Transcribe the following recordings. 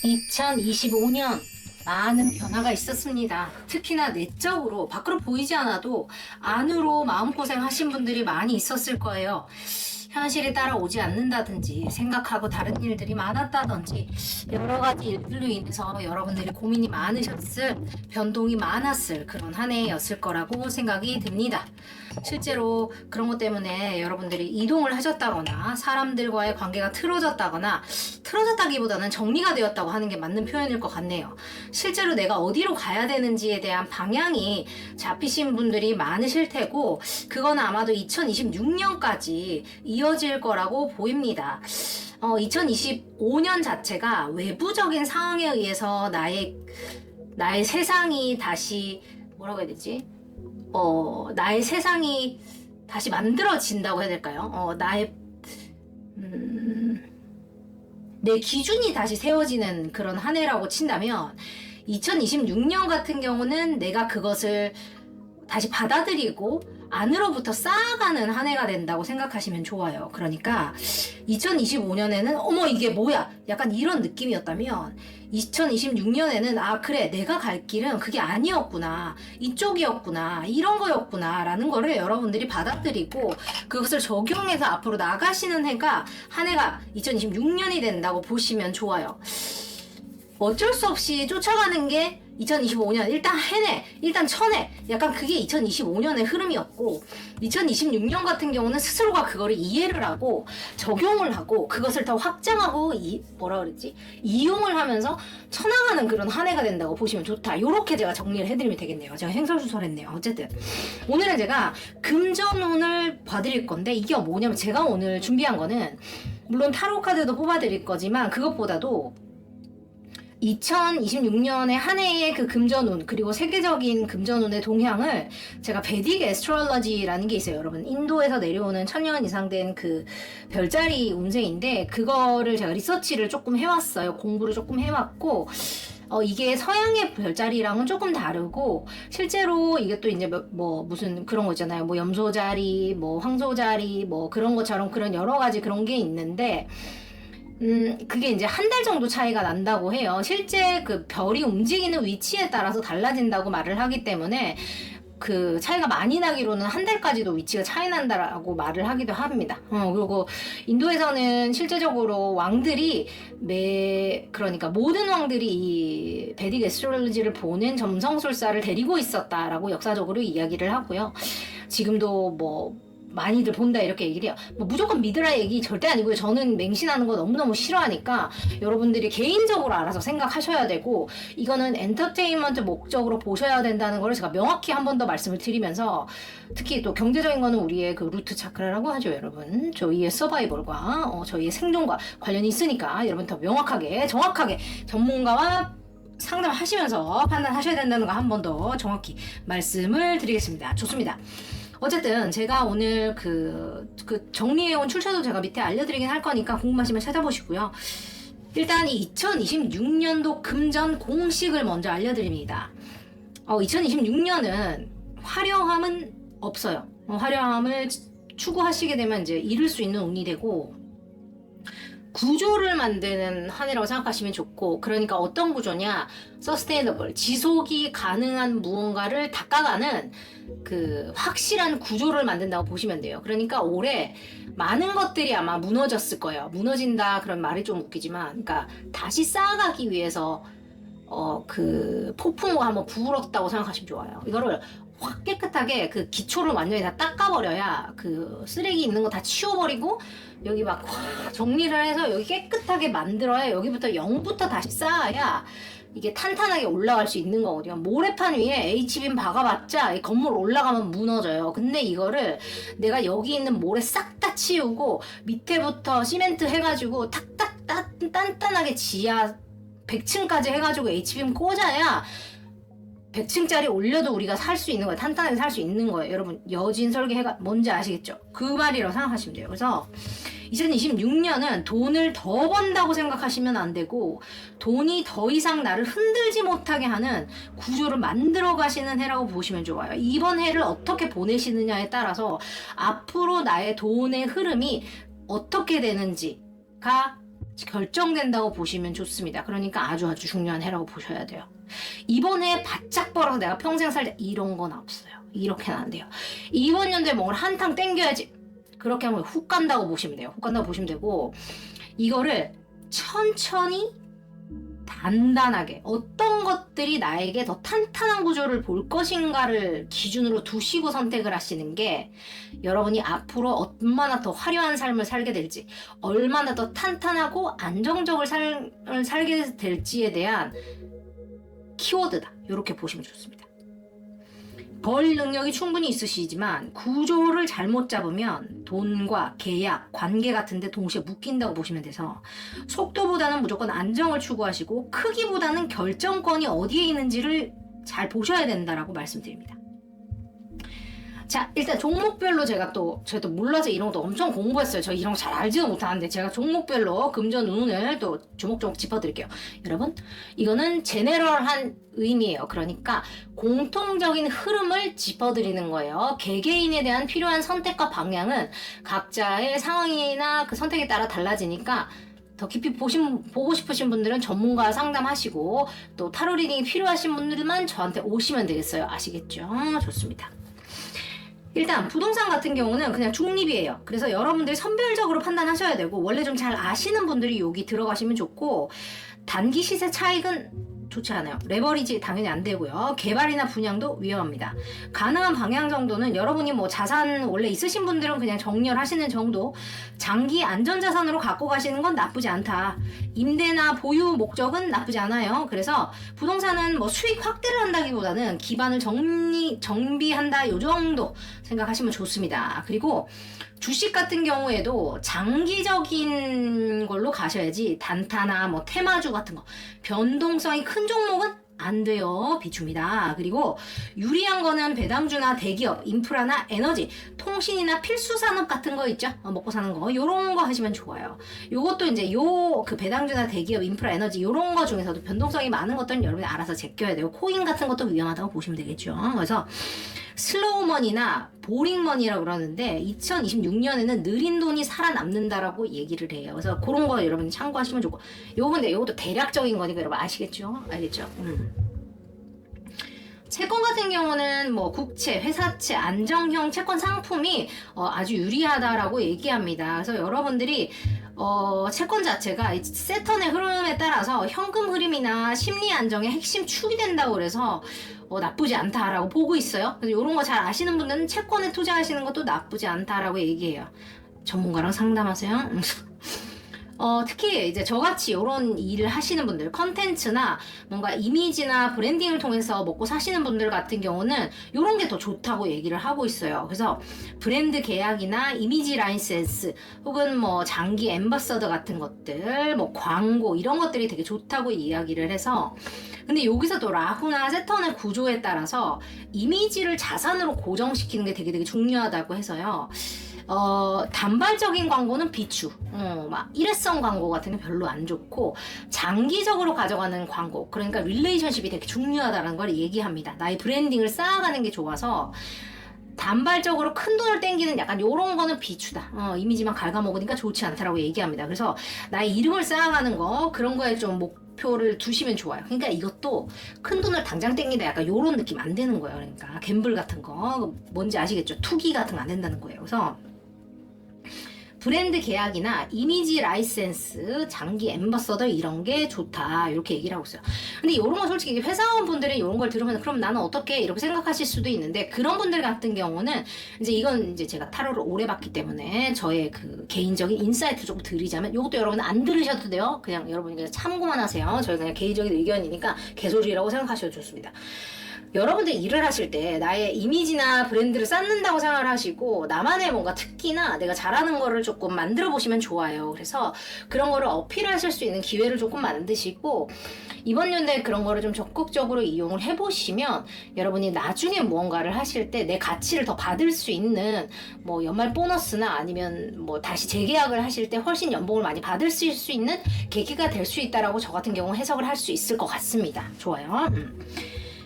2025년 많은 변화가 있었습니다. 특히나 내적으로 밖으로 보이지 않아도 안으로 마음고생 하신 분들이 많이 있었을 거예요. 현실이 따라오지 않는다든지 생각하고 다른 일들이 많았다든지 여러 가지 일들로 인해서 여러분들이 고민이 많으셨을, 변동이 많았을 그런 한 해였을 거라고 생각이 듭니다. 실제로 그런 것 때문에 여러분들이 이동을 하셨다거나 사람들과의 관계가 틀어졌다기보다는 정리가 되었다고 하는 게 맞는 표현일 것 같네요. 실제로 내가 어디로 가야 되는지에 대한 방향이 잡히신 분들이 많으실 테고, 그건 아마도 2026년까지 이어질 거라고 보입니다. 2025년 자체가 외부적인 상황에 의해서 나의 세상이 다시 뭐라고 해야 되지? 나의 세상이 다시 만들어진다고 해야 될까요? 내 기준이 다시 세워지는 그런 한 해라고 친다면, 2026년 같은 경우는 내가 그것을 다시 받아들이고 안으로부터 쌓아가는 한 해가 된다고 생각하시면 좋아요. 그러니까 2025년에는 어머 이게 뭐야? 약간 이런 느낌이었다면 2026년에는 아 그래 내가 갈 길은 그게 아니었구나, 이쪽이었구나, 이런 거였구나 라는 거를 여러분들이 받아들이고 그것을 적용해서 앞으로 나가시는 해가 한 해가 2026년이 된다고 보시면 좋아요. 어쩔 수 없이 쫓아가는 게 2025년 일단 해내, 일단 쳐내, 약간 그게 2025년의 흐름이었고, 2026년 같은 경우는 스스로가 그거를 이해를 하고 적용을 하고 그것을 더 확장하고 이용을 하면서 쳐나가는 그런 한 해가 된다고 보시면 좋다. 요렇게 제가 정리를 해드리면 되겠네요. 제가 횡설수설했네요. 어쨌든 오늘은 제가 금전운을 봐드릴 건데, 이게 뭐냐면 제가 오늘 준비한 거는 물론 타로 카드도 뽑아드릴 거지만 그것보다도 2026년의 한 해의 그 금전운, 그리고 세계적인 금전운의 동향을 제가 베딕 애스트롤러지라는 게 있어요. 여러분, 인도에서 내려오는 1000년 이상 된 그 별자리 운세인데, 그거를 제가 리서치를 조금 해왔어요. 공부를 조금 해왔고, 이게 서양의 별자리랑은 조금 다르고, 실제로 이게 또 이제 무슨 그런 거 있잖아요. 뭐 염소자리, 뭐 황소자리, 뭐 그런 것처럼 그런 여러 가지 그런 게 있는데, 그게 이제 한 달 정도 차이가 난다고 해요. 실제 그 별이 움직이는 위치에 따라서 달라진다고 말을 하기 때문에 그 차이가 많이 나기로는 한 달까지도 위치가 차이 난다라고 말을 하기도 합니다. 그리고 인도에서는 실제적으로 왕들이 그러니까 모든 왕들이 이 베딕 애스트롤로지를 보는 점성술사를 데리고 있었다라고 역사적으로 이야기를 하고요. 지금도 많이들 본다 이렇게 얘기를 해요. 무조건 믿으라 얘기 절대 아니고요. 저는 맹신하는 거 너무너무 싫어하니까 여러분들이 개인적으로 알아서 생각하셔야 되고, 이거는 엔터테인먼트 목적으로 보셔야 된다는 걸 제가 명확히 한 번 더 말씀을 드리면서, 특히 또 경제적인 거는 우리의 그 루트 차크라라고 하죠. 여러분, 저희의 서바이벌과 저희의 생존과 관련이 있으니까 여러분 더 명확하게 정확하게 전문가와 상담하시면서 판단하셔야 된다는 거 한 번 더 정확히 말씀을 드리겠습니다. 좋습니다. 어쨌든 제가 오늘 그 정리해온 출처도 제가 밑에 알려드리긴 할 거니까 궁금하시면 찾아보시고요. 일단 이 2026년도 금전 공식을 먼저 알려드립니다. 2026년은 화려함은 없어요. 화려함을 추구하시게 되면 이제 잃을 수 있는 운이 되고, 구조를 만드는 한 해라고 생각하시면 좋고, 그러니까 어떤 구조냐, 서스테이너블, 지속이 가능한 무언가를 닦아가는 그 확실한 구조를 만든다고 보시면 돼요. 그러니까 올해 많은 것들이 아마 무너졌을 거예요. 무너진다 그런 말이 좀 웃기지만, 그러니까 다시 쌓아가기 위해서 그 폭풍우가 한번 불었다고 생각하시면 좋아요. 이거를 확 깨끗하게 그 기초를 완전히 다 닦아버려야, 그 쓰레기 있는 거 다 치워버리고 여기 막 정리를 해서 여기 깨끗하게 만들어야, 여기부터 0부터 다시 쌓아야 이게 탄탄하게 올라갈 수 있는 거거든요. 모래판 위에 H빔 박아봤자 이 건물 올라가면 무너져요. 근데 이거를 내가 여기 있는 모래 싹 다 치우고 밑에부터 시멘트 해가지고 탁탁 단단하게 지하 100층까지 해가지고 H빔 꽂아야 100층짜리 올려도 우리가 살 수 있는 거예요. 탄탄하게 살 수 있는 거예요. 여러분, 여진 설계해가 뭔지 아시겠죠? 그 말이라고 생각하시면 돼요. 그래서 2026년은 돈을 더 번다고 생각하시면 안 되고, 돈이 더 이상 나를 흔들지 못하게 하는 구조를 만들어 가시는 해라고 보시면 좋아요. 이번 해를 어떻게 보내시느냐에 따라서 앞으로 나의 돈의 흐름이 어떻게 되는지가 결정된다고 보시면 좋습니다. 그러니까 아주 중요한 해라고 보셔야 돼요. 이번 해에 바짝 벌어서 내가 평생 살자 이런 건 없어요. 이렇게는 안 돼요. 이번 연도에 뭔가를 한탕 땡겨야지. 그렇게 하면 훅 간다고 보시면 돼요. 훅 간다고 보시면 되고, 이거를 천천히 단단하게 어떤 것들이 나에게 더 탄탄한 구조를 볼 것인가를 기준으로 두시고 선택을 하시는 게 여러분이 앞으로 얼마나 더 화려한 삶을 살게 될지, 얼마나 더 탄탄하고 안정적을 삶을 살게 될지에 대한 키워드다. 이렇게 보시면 좋습니다. 벌 능력이 충분히 있으시지만 구조를 잘못 잡으면 돈과 계약, 관계 같은 데 동시에 묶인다고 보시면 돼서 속도보다는 무조건 안정을 추구하시고 크기보다는 결정권이 어디에 있는지를 잘 보셔야 된다라고 말씀드립니다. 자, 일단 종목별로 제가 또 몰라서 이런 것도 엄청 공부했어요. 저 이런 거 잘 알지도 못하는데 제가 종목별로 금전운을 또 조목조목 짚어드릴게요. 여러분, 이거는 제네럴한 의미예요. 그러니까 공통적인 흐름을 짚어드리는 거예요. 개개인에 대한 필요한 선택과 방향은 각자의 상황이나 그 선택에 따라 달라지니까 더 깊이 보고 싶으신 분들은 전문가 상담하시고, 또 타로 리딩이 필요하신 분들만 저한테 오시면 되겠어요. 아시겠죠? 좋습니다. 일단 부동산 같은 경우는 그냥 중립이에요. 그래서 여러분들이 선별적으로 판단하셔야 되고, 원래 좀 잘 아시는 분들이 여기 들어가시면 좋고, 단기 시세 차익은 좋지 않아요. 레버리지 당연히 안 되고요. 개발이나 분양도 위험합니다. 가능한 방향 정도는 여러분이 뭐 자산 원래 있으신 분들은 그냥 정렬하시는 정도, 장기 안전자산으로 갖고 가시는 건 나쁘지 않다. 임대나 보유 목적은 나쁘지 않아요. 그래서 부동산은 뭐 수익 확대를 한다기보다는 기반을 정비한다 요 정도 생각하시면 좋습니다. 그리고 주식 같은 경우에도 장기적인 걸로 가셔야지 단타나 뭐 테마주 같은 거 변동성이 큰 종목은 안 돼요. 비춥니다. 그리고 유리한 거는 배당주나 대기업, 인프라나 에너지, 통신이나 필수 산업 같은 거 있죠? 먹고 사는 거. 요런 거 하시면 좋아요. 요것도 이제 그 배당주나 대기업, 인프라, 에너지 요런 거 중에서도 변동성이 많은 것들은 여러분이 알아서 제껴야 되고, 코인 같은 것도 위험하다고 보시면 되겠죠. 그래서 슬로우머니나 보링머니라고 그러는데 2026년에는 느린 돈이 살아남는다라고 얘기를 해요. 그래서 그런 거 여러분이 참고하시면 좋고, 요것도 대략적인 거니까 여러분 아시겠죠? 알겠죠? 채권 같은 경우는 뭐 국채, 회사채, 안정형 채권 상품이 아주 유리하다라고 얘기합니다. 그래서 여러분들이 채권 자체가 세턴의 흐름에 따라서 현금 흐름이나 심리 안정의 핵심 축이 된다고 그래서 나쁘지 않다라고 보고 있어요. 그래서 이런 거 잘 아시는 분들은 채권에 투자하시는 것도 나쁘지 않다라고 얘기해요. 전문가랑 상담하세요. 특히 이제 저같이 이런 일을 하시는 분들, 컨텐츠나 뭔가 이미지나 브랜딩을 통해서 먹고 사시는 분들 같은 경우는 이런 게 더 좋다고 얘기를 하고 있어요. 그래서 브랜드 계약이나 이미지 라이센스 혹은 뭐 장기 앰버서더 같은 것들, 뭐 광고 이런 것들이 되게 좋다고 이야기를 해서, 근데 여기서 또 라후나 세턴의 구조에 따라서 이미지를 자산으로 고정시키는 게 되게 중요하다고 해서요. 단발적인 광고는 비추, 막 일회성 광고 같은 게 별로 안 좋고, 장기적으로 가져가는 광고, 그러니까 릴레이션십이 되게 중요하다는 걸 얘기합니다. 나의 브랜딩을 쌓아가는 게 좋아서 단발적으로 큰 돈을 땡기는 약간 요런 거는 비추다. 이미지만 갉아먹으니까 좋지 않다라고 얘기합니다. 그래서 나의 이름을 쌓아가는 거, 그런 거에 좀 목표를 두시면 좋아요. 그러니까 이것도 큰 돈을 당장 땡기다 약간 요런 느낌 안 되는 거예요. 그러니까 갬블 같은 거 뭔지 아시겠죠? 투기 같은 거 안 된다는 거예요. 그래서 브랜드 계약이나 이미지 라이센스, 장기 앰버서더 이런 게 좋다 이렇게 얘기를 하고 있어요. 근데 이런 거 솔직히 회사원분들이 이런 걸 들으면 그럼 나는 어떻게 이렇게 생각하실 수도 있는데, 그런 분들 같은 경우는 이건 제가 타로를 오래 봤기 때문에 저의 그 개인적인 인사이트 조금 드리자면, 이것도 여러분 안 들으셔도 돼요. 그냥 여러분이 그냥 참고만 하세요. 저희 그냥 개인적인 의견이니까 개소리라고 생각하셔도 좋습니다. 여러분들 일을 하실 때 나의 이미지나 브랜드를 쌓는다고 생각을 하시고, 나만의 뭔가 특기나 내가 잘하는 거를 조금 만들어 보시면 좋아요. 그래서 그런 거를 어필하실 수 있는 기회를 조금 만드시고, 이번 연도에 그런 거를 좀 적극적으로 이용을 해보시면 여러분이 나중에 무언가를 하실 때 내 가치를 더 받을 수 있는 뭐 연말 보너스나 아니면 뭐 다시 재계약을 하실 때 훨씬 연봉을 많이 받을 수 있는 계기가 될 수 있다라고 저 같은 경우 해석을 할 수 있을 것 같습니다. 좋아요.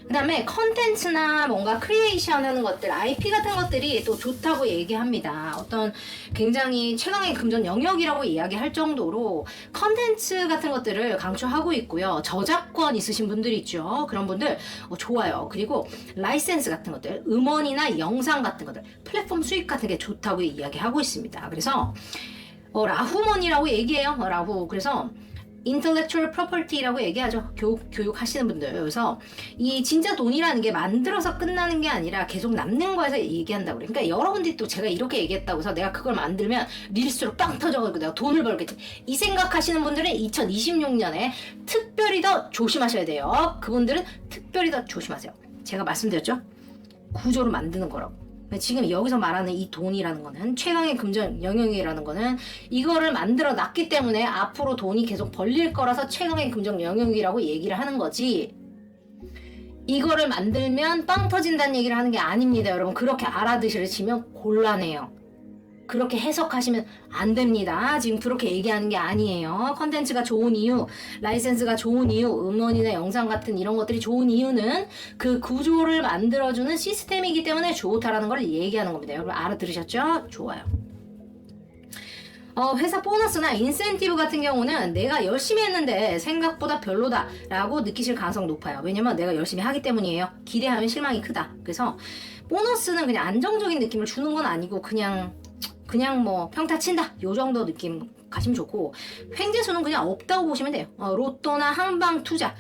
그 다음에 컨텐츠나 뭔가 크리에이션 하는 것들, IP 같은 것들이 또 좋다고 얘기합니다. 어떤 굉장히 최강의 금전 영역이라고 이야기할 정도로 컨텐츠 같은 것들을 강조하고 있고요. 저작권 있으신 분들이 있죠. 그런 분들 좋아요. 그리고 라이센스 같은 것들, 음원이나 영상 같은 것들, 플랫폼 수익 같은 게 좋다고 이야기하고 있습니다. 그래서 라후먼이라고 얘기해요. 라후. 그래서 intellectual property라고 얘기하죠. 교육 하시는 분들. 그래서 이 진짜 돈이라는 게 만들어서 끝나는 게 아니라 계속 남는 거에서 얘기한다고 그래요. 그러니까 여러분들이 또 제가 이렇게 얘기했다고 해서 내가 그걸 만들면 릴스로 빵 터져가지고 내가 돈을 벌겠지. 이 생각하시는 분들은 2026년에 특별히 더 조심하셔야 돼요. 그분들은 특별히 더 조심하세요. 제가 말씀드렸죠? 구조를 만드는 거라고. 지금 여기서 말하는 이 돈이라는 거는 최강의 금전 영역이라는 거는 이거를 만들어 놨기 때문에 앞으로 돈이 계속 벌릴 거라서 최강의 금전 영역이라고 얘기를 하는 거지, 이거를 만들면 빵 터진다는 얘기를 하는 게 아닙니다. 여러분 그렇게 알아두시면 곤란해요. 그렇게 해석하시면 안 됩니다. 지금 그렇게 얘기하는 게 아니에요. 컨텐츠가 좋은 이유, 라이센스가 좋은 이유, 음원이나 영상 같은 이런 것들이 좋은 이유는 그 구조를 만들어주는 시스템이기 때문에 좋다라는 걸 얘기하는 겁니다. 여러분 알아들으셨죠? 좋아요. 회사 보너스나 인센티브 같은 경우는 내가 열심히 했는데 생각보다 별로다 라고 느끼실 가능성이 높아요. 왜냐면 내가 열심히 하기 때문이에요. 기대하면 실망이 크다. 그래서 보너스는 그냥 안정적인 느낌을 주는 건 아니고 그냥 뭐 평타 친다 요 정도 느낌 가시면 좋고, 횡재수는 그냥 없다고 보시면 돼요. 로또나 한방 투자,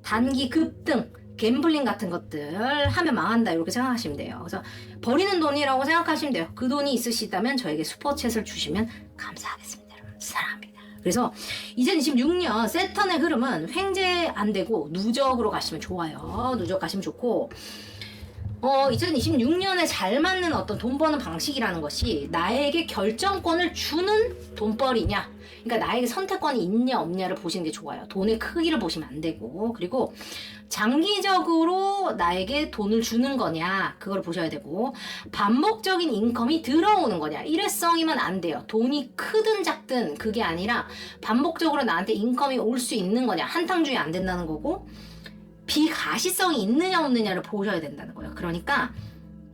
단기 급등, 갬블링 같은 것들 하면 망한다 이렇게 생각하시면 돼요. 그래서 버리는 돈이라고 생각하시면 돼요. 그 돈이 있으시다면 저에게 슈퍼챗을 주시면 감사하겠습니다. 여러분 사랑합니다. 그래서 2026년 세턴의 흐름은 횡재 안 되고 누적으로 가시면 좋아요. 누적 가시면 좋고, 2026년에 잘 맞는 어떤 돈 버는 방식이라는 것이 나에게 결정권을 주는 돈벌이냐, 그러니까 나에게 선택권이 있냐 없냐를 보시는 게 좋아요. 돈의 크기를 보시면 안 되고, 그리고 장기적으로 나에게 돈을 주는 거냐 그걸 보셔야 되고, 반복적인 인컴이 들어오는 거냐, 일회성이면 안 돼요. 돈이 크든 작든 그게 아니라 반복적으로 나한테 인컴이 올 수 있는 거냐, 한탕주의 안 된다는 거고, 비가시성이 있느냐 없느냐를 보셔야 된다는 거예요. 그러니까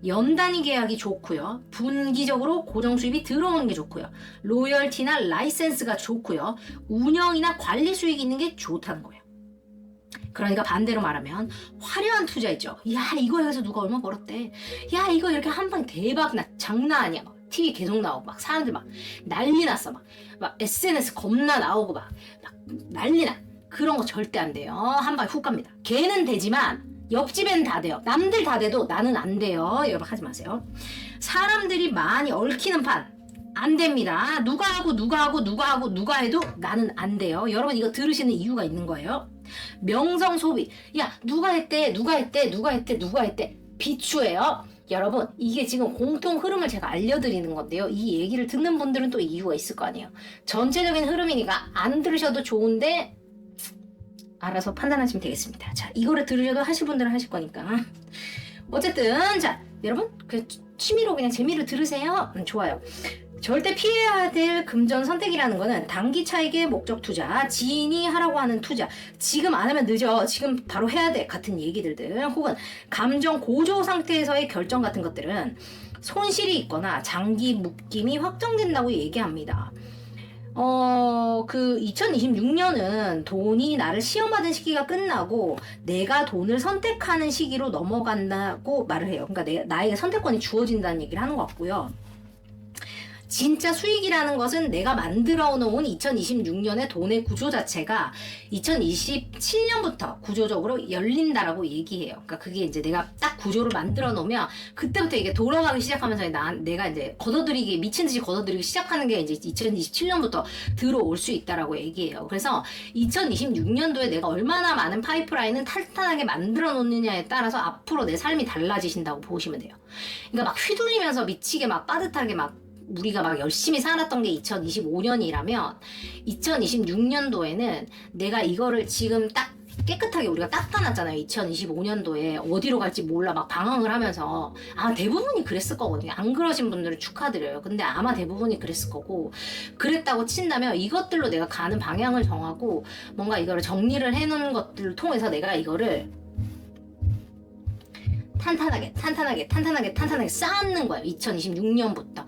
연단위 계약이 좋고요. 분기적으로 고정 수입이 들어오는 게 좋고요. 로열티나 라이센스가 좋고요. 운영이나 관리 수익이 있는 게 좋다는 거예요. 그러니까 반대로 말하면 화려한 투자 있죠. 야 이거 해서 누가 얼마 벌었대. 야 이거 이렇게 한 방에 대박 나, 장난 아니야. 막 TV 계속 나오고 막 사람들 막 난리 났어. 막 SNS 겁나 나오고 막 난리 나. 그런 거 절대 안 돼요. 한 방에 훅 갑니다. 걔는 되지만 옆집엔 다 돼요. 남들 다 돼도 나는 안 돼요. 여러분 하지 마세요. 사람들이 많이 얽히는 판 안 됩니다. 누가 해도 나는 안 돼요. 여러분 이거 들으시는 이유가 있는 거예요. 명성 소비. 야 누가 했대. 비추예요. 여러분 이게 지금 공통 흐름을 제가 알려드리는 건데요. 이 얘기를 듣는 분들은 또 이유가 있을 거 아니에요. 전체적인 흐름이니까 안 들으셔도 좋은데 알아서 판단하시면 되겠습니다. 자, 이거를 들으셔도 하실 분들은 하실 거니까. 어쨌든 자, 여러분 그 취미로 그냥 재미로 들으세요. 좋아요. 절대 피해야 될 금전 선택이라는 거는 단기 차익의 목적 투자, 지인이 하라고 하는 투자, 지금 안 하면 늦어, 지금 바로 해야 돼 같은 얘기들, 혹은 감정 고조 상태에서의 결정 같은 것들은 손실이 있거나 장기 묶임이 확정된다고 얘기합니다. 2026년은 돈이 나를 시험하던 시기가 끝나고 내가 돈을 선택하는 시기로 넘어간다고 말을 해요. 그러니까 나에게 선택권이 주어진다는 얘기를 하는 것 같고요. 진짜 수익이라는 것은 내가 만들어 놓은 2026년의 돈의 구조 자체가 2027년부터 구조적으로 열린다라고 얘기해요. 그러니까 그게 이제 내가 딱 구조를 만들어 놓으면 그때부터 이게 돌아가기 시작하면서 내가 이제 미친 듯이 걷어들이기 시작하는 게 이제 2027년부터 들어올 수 있다라고 얘기해요. 그래서 2026년도에 내가 얼마나 많은 파이프라인을 탄탄하게 만들어 놓느냐에 따라서 앞으로 내 삶이 달라지신다고 보시면 돼요. 그러니까 막 휘둘리면서 미치게 막 빠듯하게 막 우리가 막 열심히 살았던 게 2025년이라면 2026년도에는 내가 이거를 지금 딱 깨끗하게 우리가 닦아놨잖아요. 2025년도에 어디로 갈지 몰라 막 방황을 하면서 대부분이 그랬을 거거든요. 안 그러신 분들은 축하드려요. 근데 아마 대부분이 그랬을 거고, 그랬다고 친다면 이것들로 내가 가는 방향을 정하고 뭔가 이거를 정리를 해놓은 것들을 통해서 내가 이거를 탄탄하게 쌓는 거예요. 2026년부터.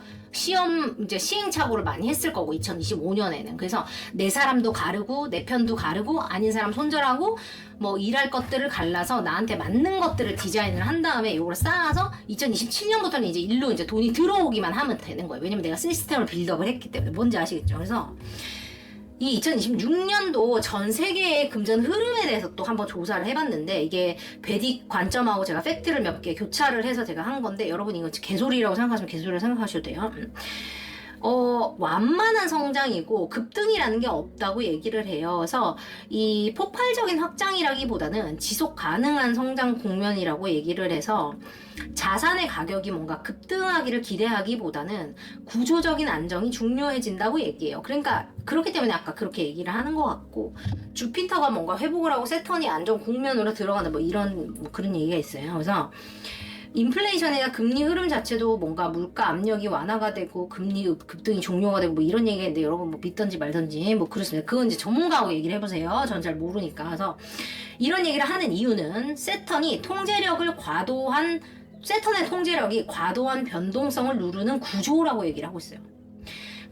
이제 시행착오를 많이 했을 거고, 2025년에는. 그래서 내 사람도 가르고, 내 편도 가르고, 아닌 사람 손절하고, 뭐 일할 것들을 갈라서 나한테 맞는 것들을 디자인을 한 다음에 이걸 쌓아서 2027년부터는 이제 일로 이제 돈이 들어오기만 하면 되는 거예요. 왜냐면 내가 시스템을 빌드업을 했기 때문에. 뭔지 아시겠죠? 그래서 이 2026년도 전 세계의 금전 흐름에 대해서 또 한번 조사를 해봤는데, 이게 베딕 관점하고 제가 팩트를 몇 개 교차를 해서 제가 한 건데, 여러분 이거 개소리라고 생각하시면 개소리라고 생각하셔도 돼요. 완만한 성장이고 급등이라는 게 없다고 얘기를 해요. 그래서 이 폭발적인 확장이라기보다는 지속 가능한 성장 국면이라고 얘기를 해서, 자산의 가격이 뭔가 급등하기를 기대하기보다는 구조적인 안정이 중요해진다고 얘기해요. 그러니까 그렇기 때문에 아까 그렇게 얘기를 하는 것 같고, 주피터가 뭔가 회복을 하고 세턴이 안정 국면으로 들어가는 뭐 이런 뭐 그런 얘기가 있어요. 그래서 인플레이션이나 금리 흐름 자체도 뭔가 물가 압력이 완화가 되고 금리 급등이 종료가 되고 뭐 이런 얘기가 있는데, 여러분 뭐 믿던지 말던지 뭐 그렇습니다. 그건 이제 전문가하고 얘기를 해보세요. 전 잘 모르니까. 그래서 이런 얘기를 하는 이유는 세턴의 통제력이 과도한 변동성을 누르는 구조라고 얘기를 하고 있어요.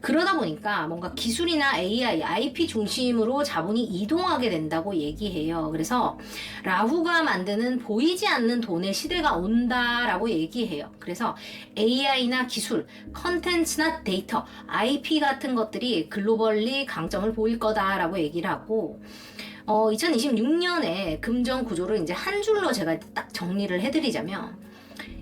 그러다 보니까 뭔가 기술이나 AI, IP 중심으로 자본이 이동하게 된다고 얘기해요. 그래서 라후가 만드는 보이지 않는 돈의 시대가 온다라고 얘기해요. 그래서 AI나 기술, 컨텐츠나 데이터, IP 같은 것들이 글로벌리 강점을 보일 거다라고 얘기를 하고, 2026년에 금전 구조를 이제 한 줄로 제가 딱 정리를 해드리자면,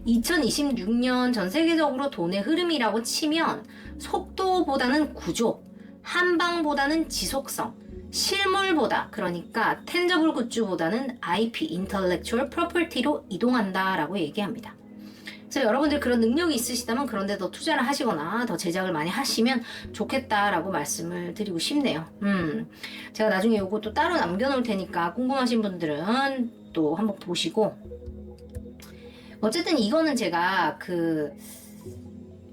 2026년 전 세계적으로 돈의 흐름이라고 치면 속도보다는 구조, 한방보다는 지속성, 실물보다, 그러니까 텐저블 굿즈보다는 IP, Intellectual Property로 이동한다라고 얘기합니다. 그래서 여러분들 그런 능력이 있으시다면 그런 데 더 투자를 하시거나 더 제작을 많이 하시면 좋겠다라고 말씀을 드리고 싶네요. 제가 나중에 요것도 따로 남겨놓을 테니까 궁금하신 분들은 또 한번 보시고, 어쨌든 이거는 제가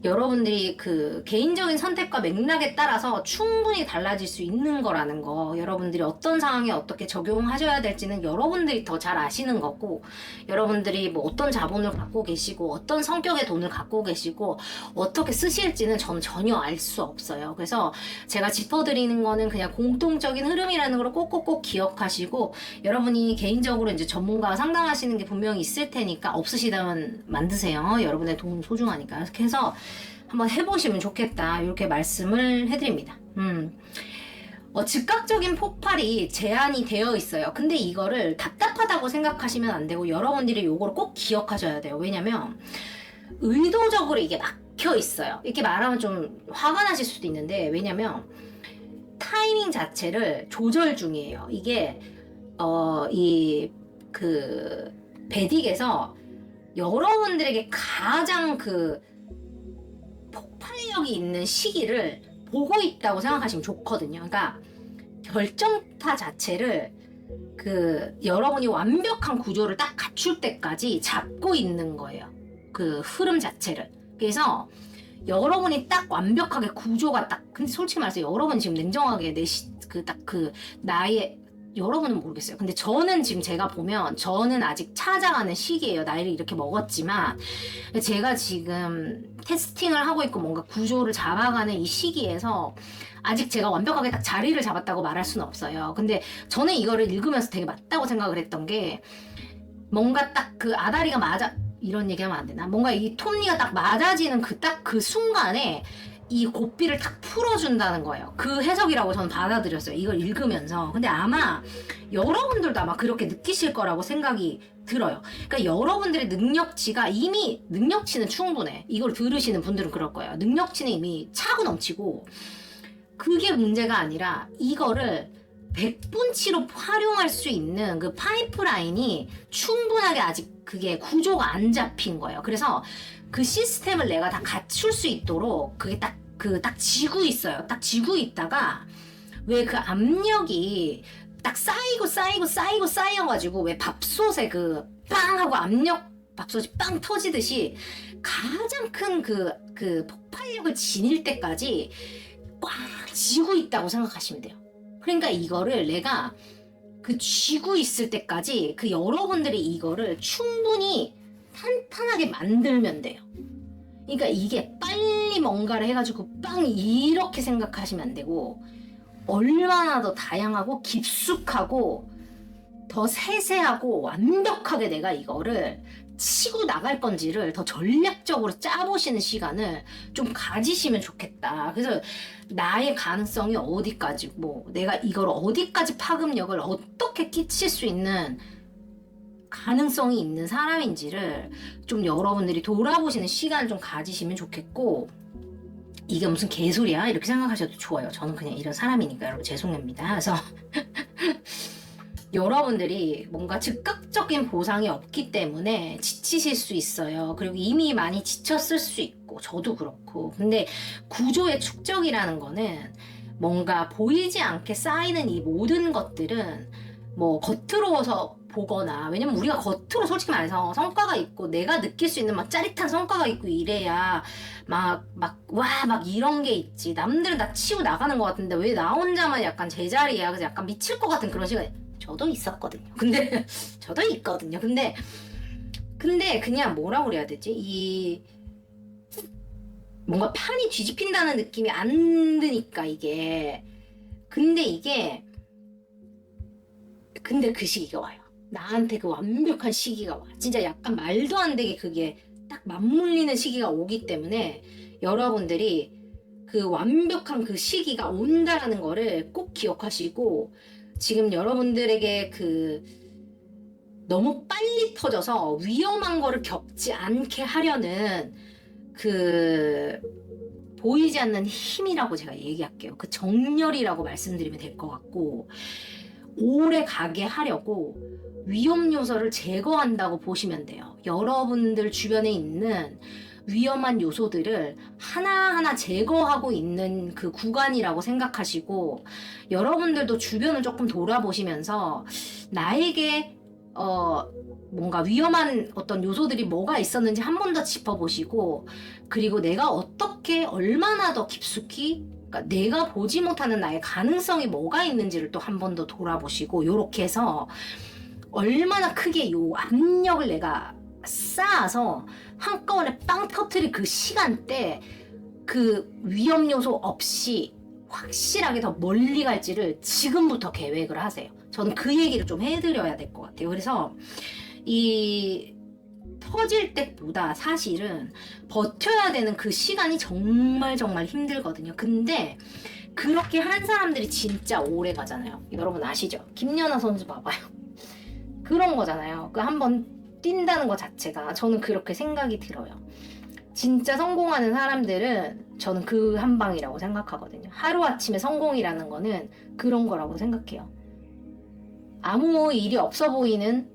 여러분들이 개인적인 선택과 맥락에 따라서 충분히 달라질 수 있는 거라는 거, 여러분들이 어떤 상황에 어떻게 적용하셔야 될지는 여러분들이 더 잘 아시는 거고, 여러분들이 뭐 어떤 자본을 갖고 계시고 어떤 성격의 돈을 갖고 계시고 어떻게 쓰실지는 저는 전혀 알 수 없어요. 그래서 제가 짚어드리는 거는 그냥 공통적인 흐름이라는 걸 꼭꼭꼭 기억하시고, 여러분이 개인적으로 이제 전문가와 상담하시는 게 분명히 있을 테니까 없으시다면 만드세요. 여러분의 돈 소중하니까. 이렇게 해서 한번 해보시면 좋겠다, 이렇게 말씀을 해드립니다. 즉각적인 폭발이 제한이 되어 있어요. 근데 이거를 답답하다고 생각하시면 안 되고, 여러분들이 요거를 꼭 기억하셔야 돼요. 왜냐면 의도적으로 이게 막혀 있어요. 이렇게 말하면 좀 화가 나실 수도 있는데, 왜냐면 타이밍 자체를 조절 중이에요. 이게 베딕에서 여러분들에게 가장 폭발력이 있는 시기를 보고 있다고 생각하시면 좋거든요. 그러니까 결정타 자체를 여러분이 완벽한 구조를 딱 갖출 때까지 잡고 있는 거예요. 흐름 자체를. 그래서 여러분이 딱 완벽하게 구조가 근데 솔직히 말해서 여러분 지금 냉정하게 나의, 여러분은 모르겠어요. 근데 저는 지금 제가 보면 저는 아직 찾아가는 시기예요. 나이를 이렇게 먹었지만 제가 지금 테스팅을 하고 있고 뭔가 구조를 잡아가는 이 시기에서 아직 제가 완벽하게 딱 자리를 잡았다고 말할 수는 없어요. 근데 저는 이거를 읽으면서 되게 맞다고 생각을 했던 게, 뭔가 딱 아다리가 이런 얘기하면 안 되나? 뭔가 이 톱니가 딱 맞아지는 그 순간에 이 고삐를 탁 풀어준다는 거예요. 그 해석이라고 저는 받아들였어요. 이걸 읽으면서. 근데 아마 여러분들도 아마 그렇게 느끼실 거라고 생각이 들어요. 그러니까 여러분들의 능력치는 충분해. 이걸 들으시는 분들은 그럴 거예요. 능력치는 이미 차고 넘치고, 그게 문제가 아니라 이거를 100분치로 활용할 수 있는 그 파이프라인이 충분하게 아직 그게 구조가 안 잡힌 거예요. 그래서 그 시스템을 내가 다 갖출 수 있도록 그게 딱 지고 있어요. 딱 지고 있다가 왜 그 압력이 딱 쌓여가지고 왜 밥솥에 빵 하고 밥솥이 빵 터지듯이 가장 큰 폭발력을 지닐 때까지 꽉 쥐고 있다고 생각하시면 돼요. 그러니까 이거를 내가 쥐고 있을 때까지 여러분들이 이거를 충분히 탄탄하게 만들면 돼요. 그러니까 이게 빨리 뭔가를 해가지고 빵 이렇게 생각하시면 안 되고 얼마나 더 다양하고 깊숙하고 더 세세하고 완벽하게 내가 이거를 치고 나갈 건지를 더 전략적으로 짜보시는 시간을 좀 가지시면 좋겠다. 그래서 나의 가능성이 어디까지, 뭐 내가 이걸 어디까지 파급력을 어떻게 끼칠 수 있는 가능성이 있는 사람인지를 좀 여러분들이 돌아보시는 시간을 좀 가지시면 좋겠고, 이게 무슨 개소리야 이렇게 생각하셔도 좋아요. 저는 그냥 이런 사람이니까 여러분 죄송합니다. 그래서 여러분들이 뭔가 즉각적인 보상이 없기 때문에 지치실 수 있어요. 그리고 이미 많이 지쳤을 수 있고 저도 그렇고. 근데 구조의 축적이라는 거는 뭔가 보이지 않게 쌓이는 이 모든 것들은 뭐 겉으로서 보거나, 왜냐면 우리가 겉으로 솔직히 말해서 성과가 있고 내가 느낄 수 있는 막 짜릿한 성과가 있고 이래야 막 이런 게 있지. 남들은 다 치고 나가는 것 같은데 왜 나 혼자만 약간 제자리야. 그래서 약간 미칠 것 같은 그런 시간이 저도 있었거든요. 근데 저도 있거든요. 근데 그냥 뭐라고 그래야 되지? 이 뭔가 판이 뒤집힌다는 느낌이 안 드니까 이게. 근데 그 시기가 와요. 나한테 그 완벽한 시기가 와. 진짜 약간 말도 안 되게 그게 딱 맞물리는 시기가 오기 때문에 여러분들이 그 완벽한 그 시기가 온다라는 거를 꼭 기억하시고, 지금 여러분들에게 그 너무 빨리 터져서 위험한 거를 겪지 않게 하려는 그 보이지 않는 힘이라고 제가 얘기할게요. 그 정열이라고 말씀드리면 될 것 같고, 오래 가게 하려고 위험 요소를 제거한다고 보시면 돼요. 여러분들 주변에 있는 위험한 요소들을 하나하나 제거하고 있는 그 구간이라고 생각하시고, 여러분들도 주변을 조금 돌아보시면서 나에게 뭔가 위험한 어떤 요소들이 뭐가 있었는지 한 번 더 짚어보시고, 그리고 내가 어떻게 얼마나 더 깊숙이, 그러니까 내가 보지 못하는 나의 가능성이 뭐가 있는지를 또 한 번 더 돌아보시고, 요렇게 해서 얼마나 크게 요 압력을 내가 쌓아서 한꺼번에 빵 터트릴 그 시간대 그 위험 요소 없이 확실하게 더 멀리 갈지를 지금부터 계획을 하세요. 저는 그 얘기를 좀 해드려야 될 것 같아요. 그래서 이 터질 때보다 사실은 버텨야 되는 그 시간이 정말 힘들거든요. 근데 그렇게 한 사람들이 진짜 오래 가잖아요. 여러분 아시죠? 김연아 선수 봐봐요. 그런 거잖아요. 그 한번 뛴다는 것 자체가 저는 그렇게 생각이 들어요. 진짜 성공하는 사람들은 저는 그 한 방이라고 생각하거든요. 하루아침에 성공이라는 거는 그런 거라고 생각해요. 아무 일이 없어 보이는,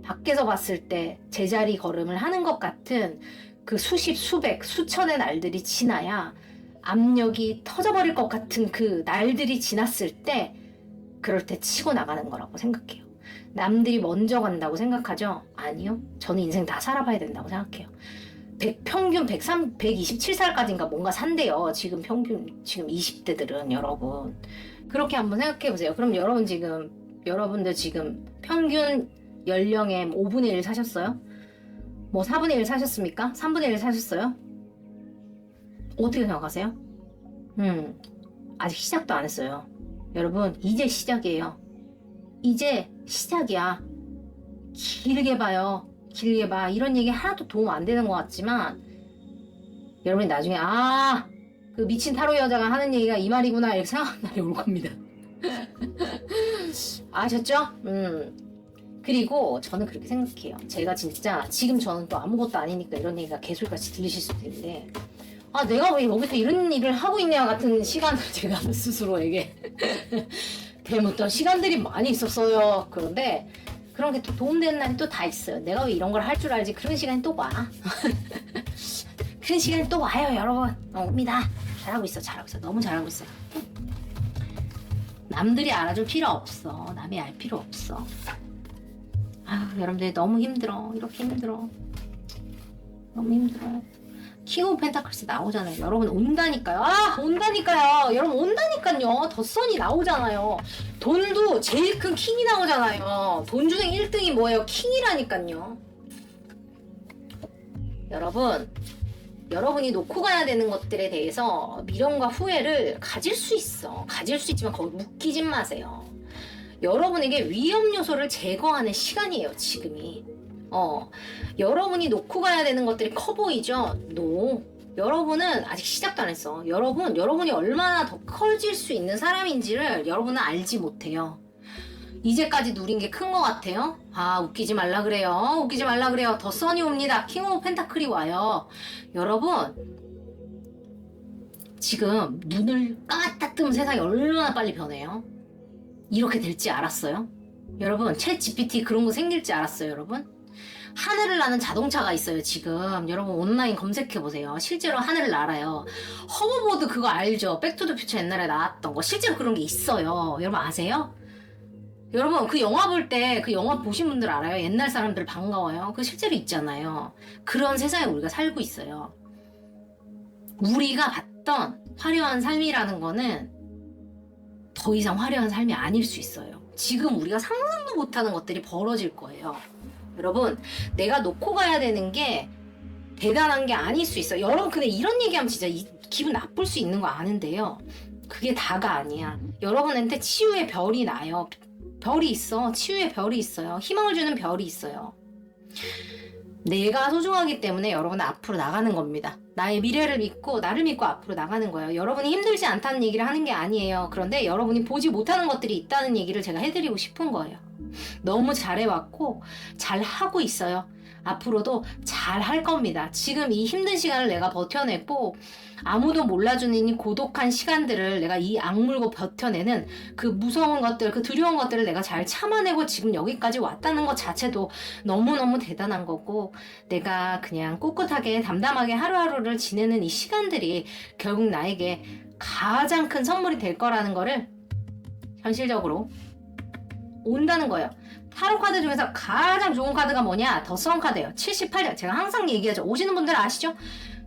밖에서 봤을 때 제자리 걸음을 하는 것 같은 그 수십, 수백, 수천의 날들이 지나야 압력이 터져버릴 것 같은 그 날들이 지났을 때, 그럴 때 치고 나가는 거라고 생각해요. 남들이 먼저 간다고 생각하죠? 아니요. 저는 인생 다 살아봐야 된다고 생각해요. 평균 127살까지인가 뭔가 산대요. 지금 평균, 지금 20대들은 여러분. 그렇게 한번 생각해 보세요. 그럼 여러분들 지금 평균 연령의 5분의 1 사셨어요? 뭐 4분의 1 사셨습니까? 3분의 1 사셨어요? 어떻게 생각하세요? 아직 시작도 안 했어요. 여러분, 이제 시작이에요. 이제 시작이야. 길게 봐요. 길게 봐. 이런 얘기 하나도 도움 안 되는 것 같지만, 여러분이 나중에 그 미친 타로 여자가 하는 얘기가 이 말이구나 이렇게 생각하는 날이 올 겁니다. 아셨죠? 그리고 저는 그렇게 생각해요. 제가 진짜 지금 저는 또 아무것도 아니니까 이런 얘기가 개소리같이 들리실 수도 있는데, 내가 왜 여기서 이런 일을 하고 있냐 같은 시간을 제가 스스로에게 대묻던 시간들이 많이 있었어요. 그런데 그런 게 또 도움되는 날이 또 다 있어요. 내가 왜 이런 걸 할 줄 알지? 그런 시간이 또 와. 그런 시간이 또 와요, 여러분. 옵니다. 잘하고 있어. 너무 잘하고 있어요. 남들이 알아줄 필요 없어. 남이 알 필요 없어. 여러분들 너무 힘들어. 이렇게 힘들어. 너무 힘들어. 킹 오브 펜타클스 나오잖아요. 여러분 온다니까요. 온다니까요. 여러분 온다니까요. 덧선이 나오잖아요. 돈도 제일 큰 킹이 나오잖아요. 돈 중에 1등이 뭐예요? 킹이라니까요. 여러분, 여러분이 놓고 가야 되는 것들에 대해서 미련과 후회를 가질 수 있어. 가질 수 있지만 거기 묶이지 마세요. 여러분에게 위험 요소를 제거하는 시간이에요, 지금이. 여러분이 놓고 가야 되는 것들이 커 보이죠? 여러분은 아직 시작도 안 했어. 여러분이 얼마나 더 커질 수 있는 사람인지를 여러분은 알지 못해요. 이제까지 누린 게 큰 것 같아요? 아, 웃기지 말라 그래요. 웃기지 말라 그래요. 더 써니 옵니다. 킹 오브 펜타클이 와요. 여러분, 지금 눈을 까딱 뜨면 세상이 얼마나 빨리 변해요? 이렇게 될지 알았어요? 여러분, 챗 GPT 그런 거 생길지 알았어요, 여러분? 하늘을 나는 자동차가 있어요, 지금. 여러분, 온라인 검색해보세요. 실제로 하늘을 날아요. 허버보드 그거 알죠? 백투더퓨처 옛날에 나왔던 거. 실제로 그런 게 있어요. 여러분 아세요? 여러분, 그 영화 볼 때, 그 영화 보신 분들 알아요? 옛날 사람들 반가워요. 그거 실제로 있잖아요. 그런 세상에 우리가 살고 있어요. 우리가 봤던 화려한 삶이라는 거는 더 이상 화려한 삶이 아닐 수 있어요. 지금 우리가 상상도 못하는 것들이 벌어질 거예요. 여러분, 내가 놓고 가야 되는 게 대단한 게 아닐 수 있어요. 여러분, 근데 이런 얘기하면 진짜 기분 나쁠 수 있는 거 아는데요. 그게 다가 아니야. 여러분한테 치유의 별이 나요. 별이 있어. 치유의 별이 있어요. 희망을 주는 별이 있어요. 내가 소중하기 때문에 여러분은 앞으로 나가는 겁니다. 나의 미래를 믿고 나를 믿고 앞으로 나가는 거예요. 여러분이 힘들지 않다는 얘기를 하는 게 아니에요. 그런데 여러분이 보지 못하는 것들이 있다는 얘기를 제가 해드리고 싶은 거예요. 너무 잘해왔고 잘하고 있어요. 앞으로도 잘 할 겁니다. 지금 이 힘든 시간을 내가 버텨냈고 아무도 몰라주는 이 고독한 시간들을 내가 이 악물고 버텨내는 그 무서운 것들, 그 두려운 것들을 내가 잘 참아내고 지금 여기까지 왔다는 것 자체도 너무너무 대단한 거고, 내가 그냥 꿋꿋하게 담담하게 하루하루를 지내는 이 시간들이 결국 나에게 가장 큰 선물이 될 거라는 거를 현실적으로 온다는 거예요. 타로 카드 중에서 가장 좋은 카드가 뭐냐? 더 선 카드예요. 78장. 제가 항상 얘기하죠. 오시는 분들 아시죠?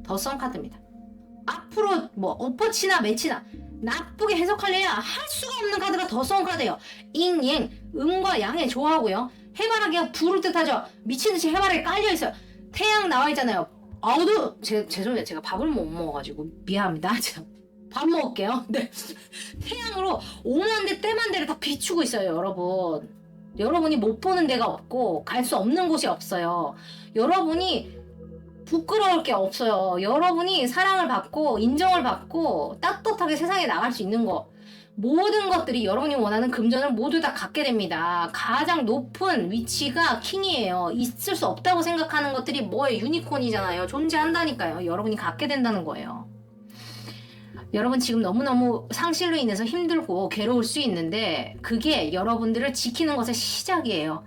더 선 카드입니다. 앞으로 뭐 어퍼치나 매치나 나쁘게 해석할래야 할 수가 없는 카드가 더 선 카드예요. 잉, 음과 양의 조화고요. 해바라기가 불을 뜻하죠. 미친듯이 해바라기 깔려있어요. 태양 나와 있잖아요. 아우도 죄송해요. 제가 밥을 못 먹어가지고 미안합니다. 제가 밥 먹을게요. 네. 태양으로 오만대 때만대를 다 비추고 있어요, 여러분. 여러분이 못 보는 데가 없고 갈 수 없는 곳이 없어요. 여러분이 부끄러울 게 없어요. 여러분이 사랑을 받고 인정을 받고 떳떳하게 세상에 나갈 수 있는 거, 모든 것들이 여러분이 원하는 금전을 모두 다 갖게 됩니다. 가장 높은 위치가 킹이에요. 있을 수 없다고 생각하는 것들이 뭐예요? 유니콘이잖아요. 존재한다니까요. 여러분이 갖게 된다는 거예요. 여러분 지금 너무너무 상실로 인해서 힘들고 괴로울 수 있는데 그게 여러분들을 지키는 것의 시작이에요.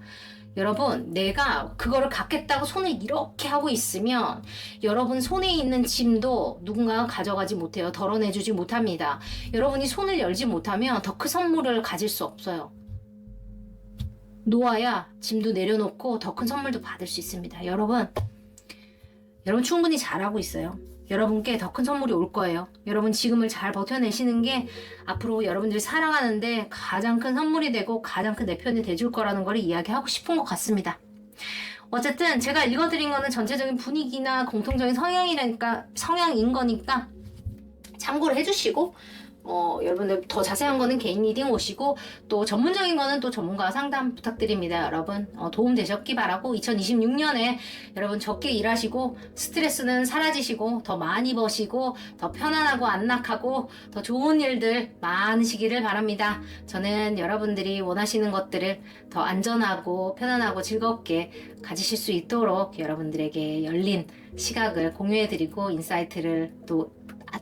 여러분, 내가 그거를 갖겠다고 손을 이렇게 하고 있으면 여러분 손에 있는 짐도 누군가가 가져가지 못해요. 덜어내주지 못합니다. 여러분이 손을 열지 못하면 더 큰 선물을 가질 수 없어요. 놓아야 짐도 내려놓고 더 큰 선물도 받을 수 있습니다. 여러분 충분히 잘하고 있어요. 여러분께 더 큰 선물이 올 거예요. 여러분 지금을 잘 버텨내시는 게 앞으로 여러분들이 살아가는데 가장 큰 선물이 되고 가장 큰 내 편이 돼줄 거라는 걸 이야기하고 싶은 것 같습니다. 어쨌든 제가 읽어드린 거는 전체적인 분위기나 공통적인 성향인 거니까 참고를 해주시고 여러분들 더 자세한 거는 개인 리딩 오시고 또 전문적인 거는 또 전문가 상담 부탁드립니다. 여러분 도움 되셨기 바라고 2026년에 여러분 적게 일하시고 스트레스는 사라지시고 더 많이 버시고 더 편안하고 안락하고 더 좋은 일들 많으시기를 바랍니다. 저는 여러분들이 원하시는 것들을 더 안전하고 편안하고 즐겁게 가지실 수 있도록 여러분들에게 열린 시각을 공유해드리고 인사이트를 또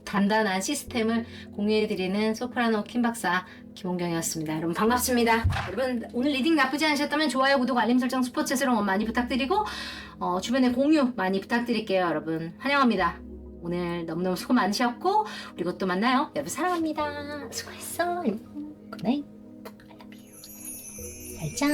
단단한 시스템을 공유해드리는 소프라노 킴박사 김홍경이었습니다. 여러분 반갑습니다. 여러분 오늘 리딩 나쁘지 않으셨다면 좋아요, 구독, 알림 설정, 스포츠스러운 거 많이 부탁드리고 주변에 공유 많이 부탁드릴게요. 여러분 환영합니다. 오늘 너무너무 수고 많으셨고 우리 곧 또 만나요. 여러분 사랑합니다. 수고했어. 굿나잇. I love you. 잘 자.